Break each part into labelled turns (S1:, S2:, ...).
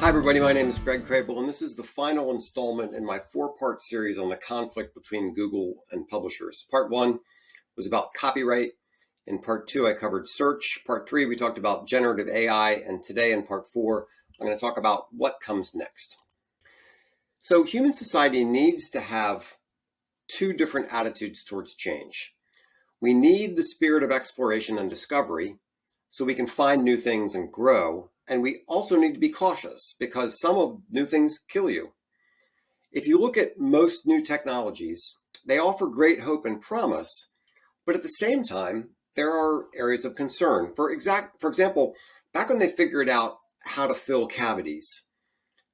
S1: Hi everybody, my name is Greg Crable, and this is the final installment in my four-part series on the conflict between Google and publishers. Part 1 was about copyright. In Part 2, I covered search. Part 3, we talked about generative AI, and today in Part 4, I'm going to talk about what comes next. So human society needs to have two different attitudes towards change. We need the spirit of exploration and discovery so we can find new things and grow. And we also need to be cautious because some of new things kill you. If you look at most new technologies, they offer great hope and promise, but at the same time, there are areas of concern. For example, back when they figured out how to fill cavities,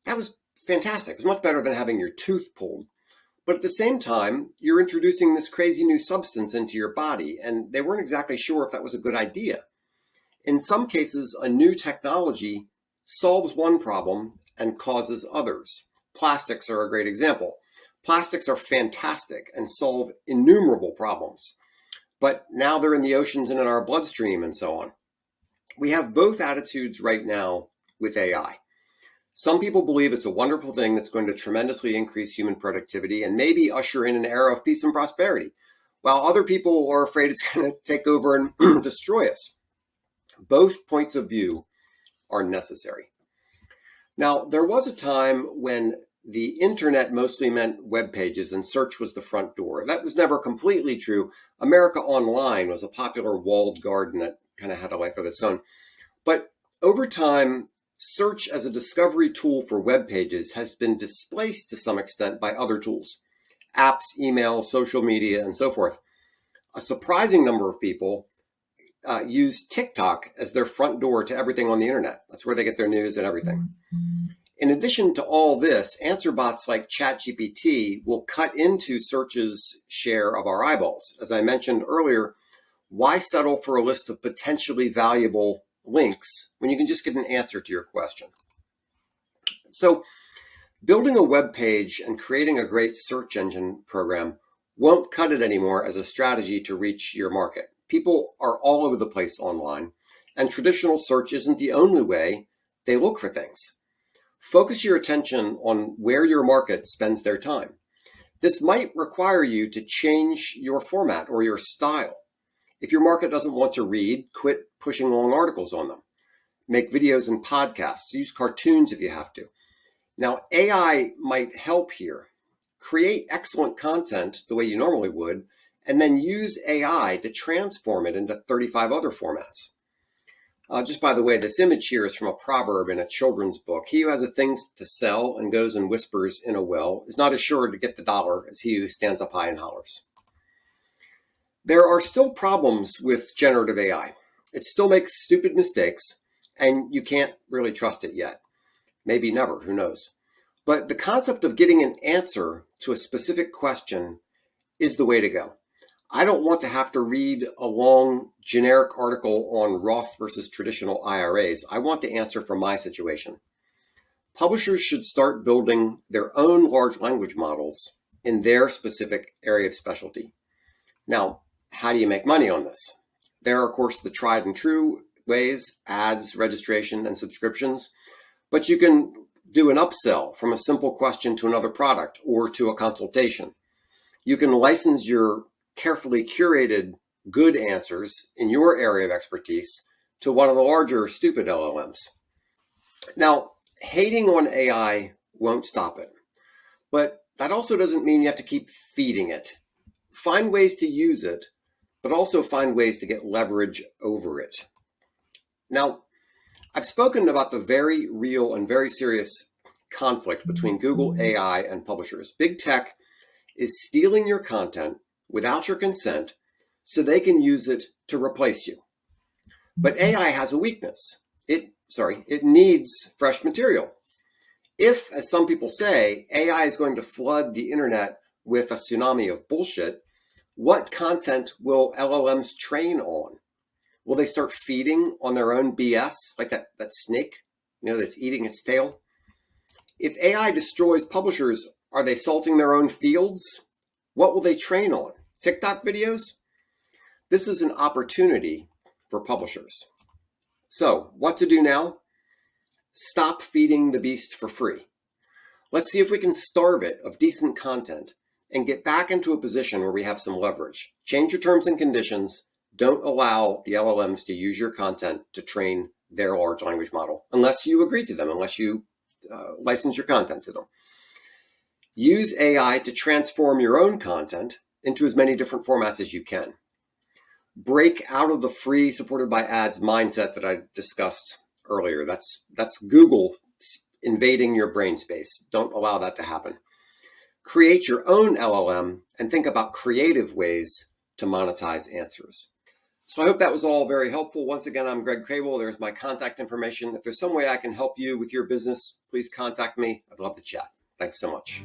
S1: that was fantastic. It was much better than having your tooth pulled. But at the same time, you're introducing this crazy new substance into your body, and they weren't exactly sure if that was a good idea. In some cases, a new technology solves one problem and causes others. Plastics are a great example. Plastics are fantastic and solve innumerable problems, but now they're in the oceans and in our bloodstream and so on. We have both attitudes right now with AI. Some people believe it's a wonderful thing that's going to tremendously increase human productivity and maybe usher in an era of peace and prosperity, while other people are afraid it's going to take over and destroy us. Both points of view are necessary. Now, there was a time when the internet mostly meant web pages and search was the front door. That was never completely true. America Online was a popular walled garden that kind of had a life of its own. But over time, search as a discovery tool for web pages has been displaced to some extent by other tools, apps, email, social media, and so forth. A surprising number of people use TikTok as their front door to everything on the internet. That's where they get their news and everything. In addition to all this, answer bots like ChatGPT will cut into search's share of our eyeballs. As I mentioned earlier, why settle for a list of potentially valuable links when you can just get an answer to your question? So building a web page and creating a great search engine program won't cut it anymore as a strategy to reach your market. People are all over the place online, and traditional search isn't the only way they look for things. Focus your attention on where your market spends their time. This might require you to change your format or your style. If your market doesn't want to read, quit pushing long articles on them. Make videos and podcasts. Use cartoons if you have to. Now, AI might help here. Create excellent content the way you normally would, and then use AI to transform it into 35 other formats. Just by the way, this image here is from a proverb in a children's book. He who has a thing to sell and goes and whispers in a well is not as sure to get the dollar as he who stands up high and hollers. There are still problems with generative AI. It still makes stupid mistakes, and you can't really trust it yet. Maybe never, who knows? But the concept of getting an answer to a specific question is the way to go. I don't want to have to read a long generic article on Roth versus traditional IRAs. I want the answer for my situation. Publishers should start building their own large language models in their specific area of specialty. Now, how do you make money on this? There are, of course, the tried and true ways, ads, registration, and subscriptions, but you can do an upsell from a simple question to another product or to a consultation. You can license your carefully curated good answers in your area of expertise to one of the larger stupid LLMs. Now, hating on AI won't stop it, but that also doesn't mean you have to keep feeding it. Find ways to use it, but also find ways to get leverage over it. Now, I've spoken about the very real and very serious conflict between Google, AI, and publishers. Big tech is stealing your content without your consent so they can use it to replace you. But AI has a weakness. It needs fresh material. If, as some people say, AI is going to flood the internet with a tsunami of bullshit, what content will LLMs train on? Will they start feeding on their own BS, like that snake, that's eating its tail? If AI destroys publishers, are they salting their own fields? What will they train on? TikTok videos? This is an opportunity for publishers. So, what to do now? Stop feeding the beast for free. Let's see if we can starve it of decent content and get back into a position where we have some leverage. Change your terms and conditions. Don't allow the LLMs to use your content to train their large language model, unless you agree to them, unless you license your content to them. Use AI to transform your own content into as many different formats as you can. Break out of the free supported by ads mindset that I discussed earlier. That's Google invading your brain space. Don't allow that to happen. Create your own LLM and think about creative ways to monetize answers. So I hope that was all very helpful. Once again, I'm Greg Crable. There's my contact information. If there's some way I can help you with your business, please contact me. I'd love to chat. Thanks so much.